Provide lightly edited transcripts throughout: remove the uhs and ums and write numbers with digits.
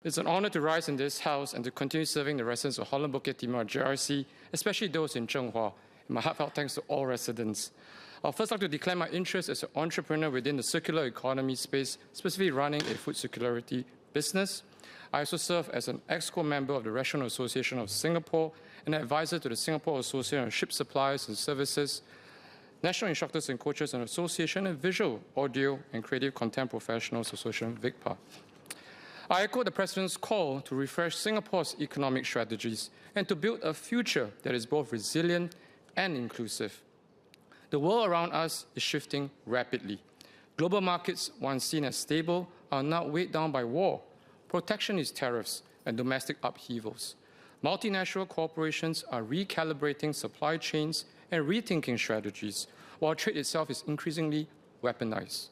It's an honor to rise in this House and to continue serving the residents of Holland Bukit Timur GRC, especially those in Zhenghua. And my heartfelt thanks to all residents. I'd first like to declare my interest as an entrepreneur within the circular economy space, specifically running a food circularity business. I also serve as an EXCO member of the Restaurant Association of Singapore and an advisor to the Singapore Association of Ship Suppliers and Services, National Instructors and Coaches and Association, and Visual, Audio and Creative Content Professionals Association, VICPA. I echo the President's call to refresh Singapore's economic strategies and to build a future that is both resilient and inclusive. The world around us is shifting rapidly. Global markets, once seen as stable, are now weighed down by war, protectionist tariffs, and domestic upheavals. Multinational corporations are recalibrating supply chains and rethinking strategies, while trade itself is increasingly weaponized.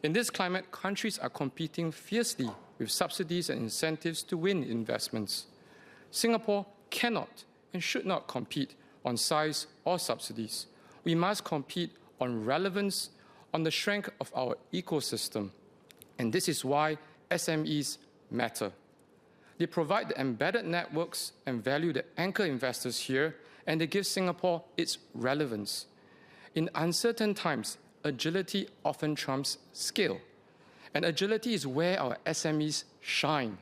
In this climate, countries are competing fiercely with subsidies and incentives to win investments. Singapore cannot and should not compete on size or subsidies. We must compete on relevance, on the strength of our ecosystem. And this is why SMEs matter. They provide the embedded networks and value that anchor investors here, and they give Singapore its relevance. In uncertain times, agility often trumps scale. And agility is where our SMEs shine.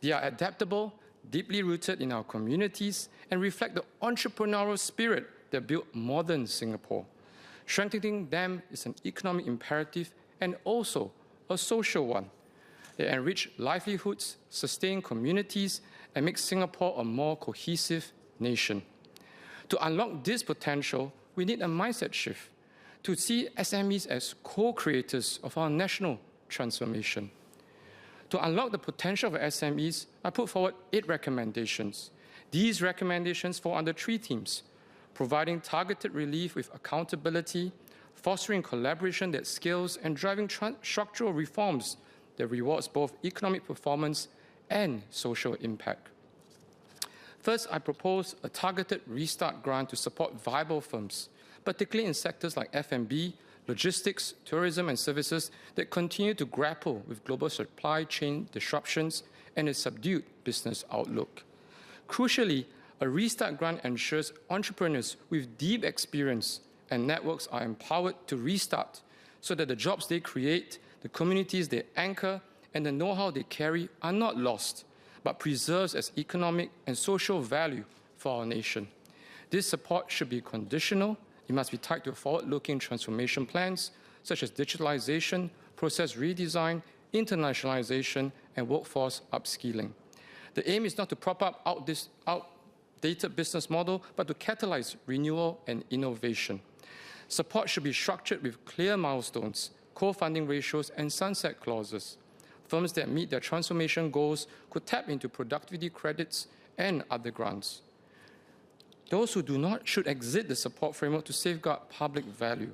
They are adaptable, deeply rooted in our communities, and reflect the entrepreneurial spirit that built modern Singapore. Strengthening them is an economic imperative and also a social one. They enrich livelihoods, sustain communities, and make Singapore a more cohesive nation. To unlock this potential, we need a mindset shift to see SMEs as co-creators of our national transformation. To unlock the potential of SMEs, I put forward 8 recommendations. These recommendations fall under 3 themes: providing targeted relief with accountability, fostering collaboration that scales, and driving structural reforms that rewards both economic performance and social impact. First, I propose a targeted restart grant to support viable firms, particularly in sectors like F&B, logistics, tourism, and services that continue to grapple with global supply chain disruptions and a subdued business outlook. Crucially, a restart grant ensures entrepreneurs with deep experience and networks are empowered to restart so that the jobs they create, the communities they anchor, and the know-how they carry are not lost, but preserved as economic and social value for our nation. This support should be conditional. It must be tied to forward-looking transformation plans, such as digitalization, process redesign, internationalization, and workforce upskilling. The aim is not to prop up outdated business model, but to catalyze renewal and innovation. Support should be structured with clear milestones, co-funding ratios, and sunset clauses. Firms that meet their transformation goals could tap into productivity credits and other grants. Those who do not should exit the support framework to safeguard public value.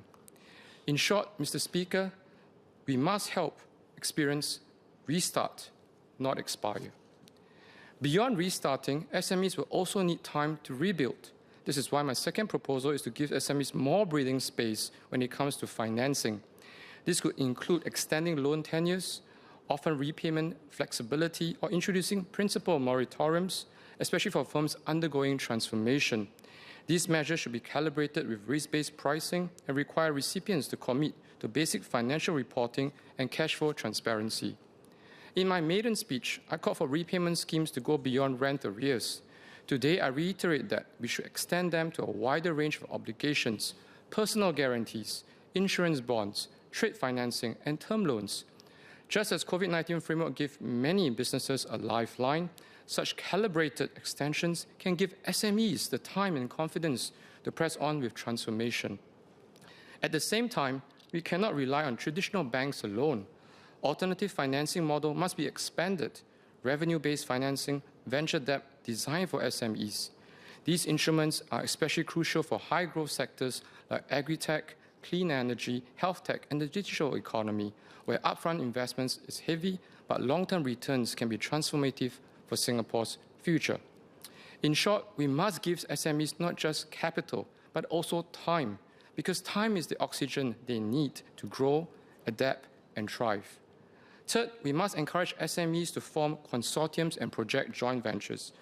In short, Mr. Speaker, we must help experience restart, not expire. Beyond restarting, SMEs will also need time to rebuild. This is why my second proposal is to give SMEs more breathing space when it comes to financing. This could include extending loan tenures, often repayment flexibility, or introducing principal moratoriums, especially for firms undergoing transformation. These measures should be calibrated with risk-based pricing and require recipients to commit to basic financial reporting and cash flow transparency. In my maiden speech, I called for repayment schemes to go beyond rent arrears. Today, I reiterate that we should extend them to a wider range of obligations, personal guarantees, insurance bonds, trade financing, and term loans. Just as COVID-19 framework gave many businesses a lifeline, such calibrated extensions can give SMEs the time and confidence to press on with transformation. At the same time, we cannot rely on traditional banks alone. Alternative financing model must be expanded, revenue-based financing, venture debt designed for SMEs. These instruments are especially crucial for high-growth sectors like agri-tech, clean energy, health tech, and the digital economy, where upfront investments is heavy, but long-term returns can be transformative for Singapore's future. In short, we must give SMEs not just capital, but also time, because time is the oxygen they need to grow, adapt, and thrive. Third, we must encourage SMEs to form consortiums and project joint ventures.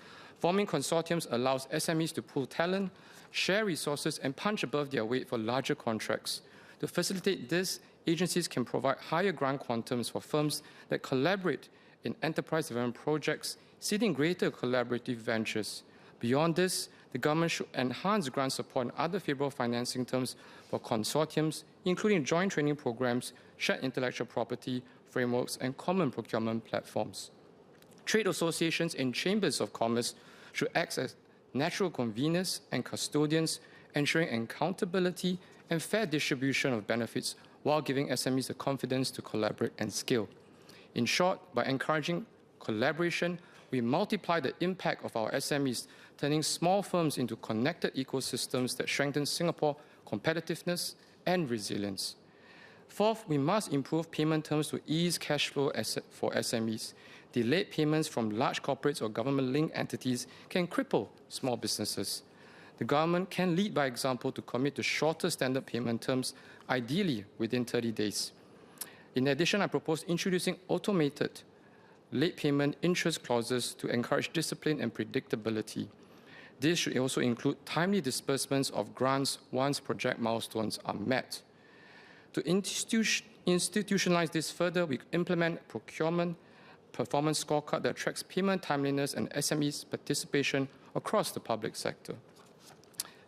Forming consortiums allows SMEs to pool talent, share resources, and punch above their weight for larger contracts. To facilitate this, agencies can provide higher grant quantums for firms that collaborate in enterprise development projects, seeding greater collaborative ventures. Beyond this, the government should enhance grant support and other favorable financing terms for consortiums, including joint training programs, shared intellectual property frameworks, and common procurement platforms. Trade associations and chambers of commerce should act as natural conveners and custodians, ensuring accountability and fair distribution of benefits while giving SMEs the confidence to collaborate and scale. In short, by encouraging collaboration, we multiply the impact of our SMEs, turning small firms into connected ecosystems that strengthen Singapore's competitiveness and resilience. Fourth, we must improve payment terms to ease cash flow for SMEs. Delayed payments from large corporates or government-linked entities can cripple small businesses. The government can lead by example to commit to shorter standard payment terms, ideally within 30 days. In addition, I propose introducing automated late payment interest clauses to encourage discipline and predictability. This should also include timely disbursements of grants once project milestones are met. To institutionalize this further, we implement procurement performance scorecard that tracks payment timeliness and SMEs participation across the public sector.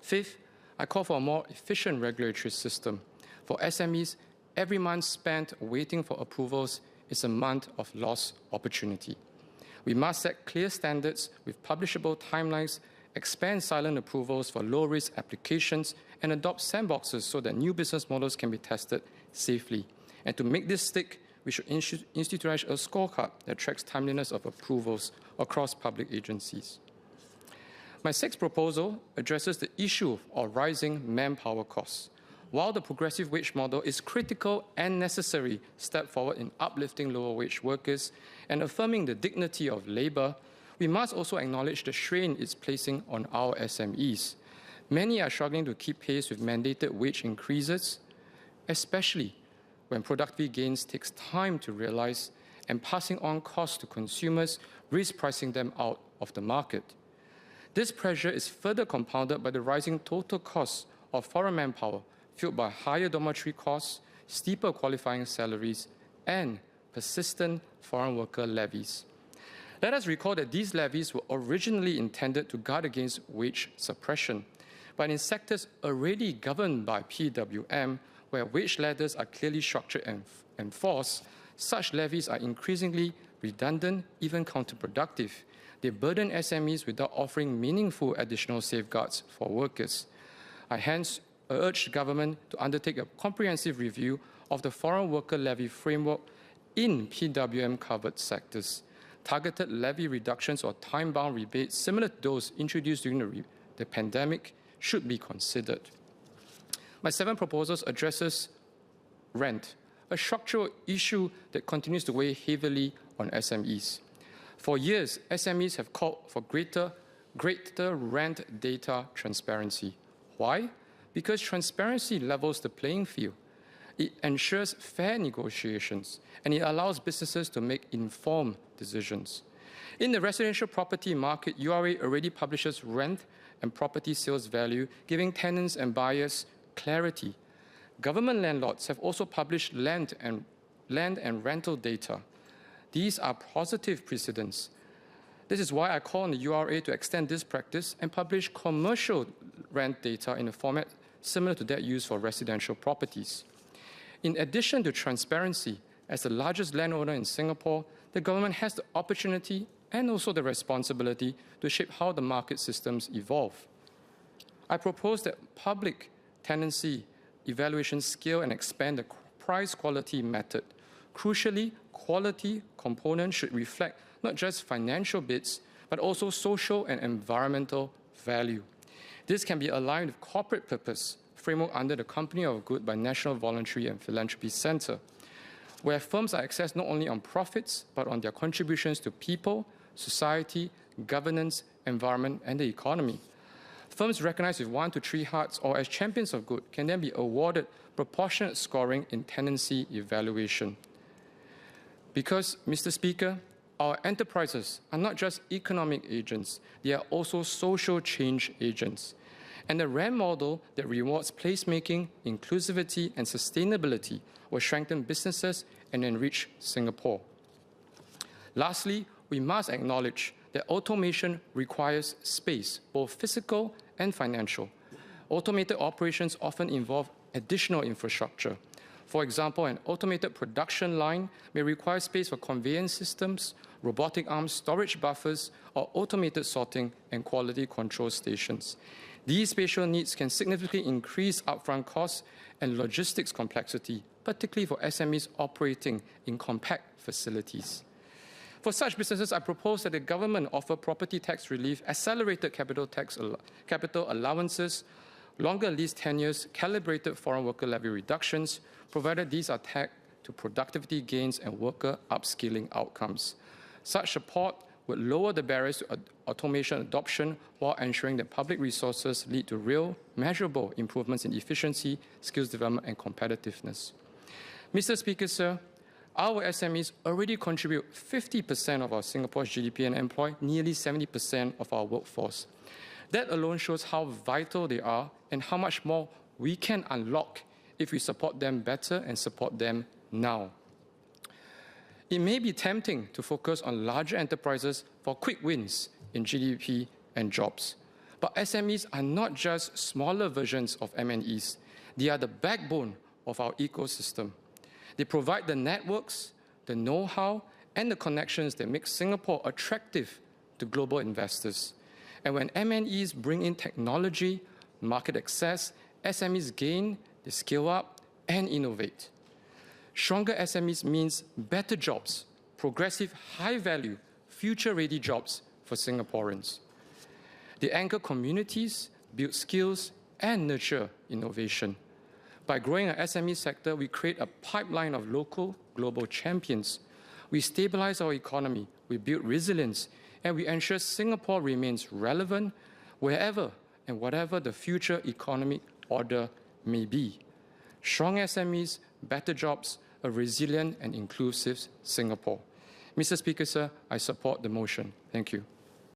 Fifth, I call for a more efficient regulatory system. For SMEs, every month spent waiting for approvals is a month of lost opportunity. We must set clear standards with publishable timelines, expand silent approvals for low-risk applications, and adopt sandboxes so that new business models can be tested safely. And to make this stick, we should institutionalize a scorecard that tracks timeliness of approvals across public agencies. My sixth proposal addresses the issue of rising manpower costs. While the progressive wage model is critical and necessary step forward in uplifting lower wage workers and affirming the dignity of labour, we must also acknowledge the strain it's placing on our SMEs. Many are struggling to keep pace with mandated wage increases, especially when productivity gains takes time to realize, and passing on costs to consumers risks pricing them out of the market. This pressure is further compounded by the rising total costs of foreign manpower, fueled by higher dormitory costs, steeper qualifying salaries, and persistent foreign worker levies. Let us recall that these levies were originally intended to guard against wage suppression, but in sectors already governed by PWM, where wage ladders are clearly structured and enforced, such levies are increasingly redundant, even counterproductive. They burden SMEs without offering meaningful additional safeguards for workers. I hence urge the government to undertake a comprehensive review of the foreign worker levy framework in PWM-covered sectors. Targeted levy reductions or time-bound rebates similar to those introduced during the pandemic should be considered. My seventh proposal addresses rent, a structural issue that continues to weigh heavily on SMEs. For years, SMEs have called for greater rent data transparency. Why? Because transparency levels the playing field. It ensures fair negotiations, and it allows businesses to make informed decisions. In the residential property market, URA already publishes rent and property sales value, giving tenants and buyers clarity. Government landlords have also published land and rental data. These are positive precedents. This is why I call on the URA to extend this practice and publish commercial rent data in a format similar to that used for residential properties. In addition to transparency, as the largest landowner in Singapore, the government has the opportunity and also the responsibility to shape how the market systems evolve. I propose that public tenancy evaluations scale and expand the price-quality method. Crucially, quality components should reflect not just financial bids, but also social and environmental value. This can be aligned with corporate purpose framework under the Company of Good by National Voluntary and Philanthropy Centre, where firms are assessed not only on profits, but on their contributions to people, society, governance, environment, and the economy. Firms recognized with 1 to 3 hearts or as champions of good can then be awarded proportionate scoring in tenancy evaluation. Because, Mr. Speaker, our enterprises are not just economic agents, they are also social change agents. And the RAM model that rewards placemaking, inclusivity, and sustainability will strengthen businesses and enrich Singapore. Lastly, we must acknowledge that automation requires space, both physical and financial. Automated operations often involve additional infrastructure. For example, an automated production line may require space for conveyance systems, robotic arms, storage buffers, or automated sorting and quality control stations. These spatial needs can significantly increase upfront costs and logistics complexity, particularly for SMEs operating in compact facilities. For such businesses, I propose that the government offer property tax relief, accelerated capital allowances, longer lease tenures, calibrated foreign worker levy reductions, provided these are tagged to productivity gains and worker upskilling outcomes. Such support would lower the barriers to automation adoption while ensuring that public resources lead to real, measurable improvements in efficiency, skills development, and competitiveness. Mr. Speaker, sir, our SMEs already contribute 50% of our Singapore's GDP and employ nearly 70% of our workforce. That alone shows how vital they are and how much more we can unlock if we support them better and support them now. It may be tempting to focus on larger enterprises for quick wins in GDP and jobs. But SMEs are not just smaller versions of MNEs. They are the backbone of our ecosystem. They provide the networks, the know-how, and the connections that make Singapore attractive to global investors. And when MNEs bring in technology, market access, SMEs gain, they scale up, and innovate. Stronger SMEs means better jobs, progressive, high-value, future-ready jobs for Singaporeans. They anchor communities, build skills, and nurture innovation. By growing our SME sector, we create a pipeline of local, global champions. We stabilize our economy, we build resilience, and we ensure Singapore remains relevant wherever and whatever the future economic order may be. Strong SMEs, better jobs, a resilient and inclusive Singapore. Mr. Speaker, sir, I support the motion. Thank you.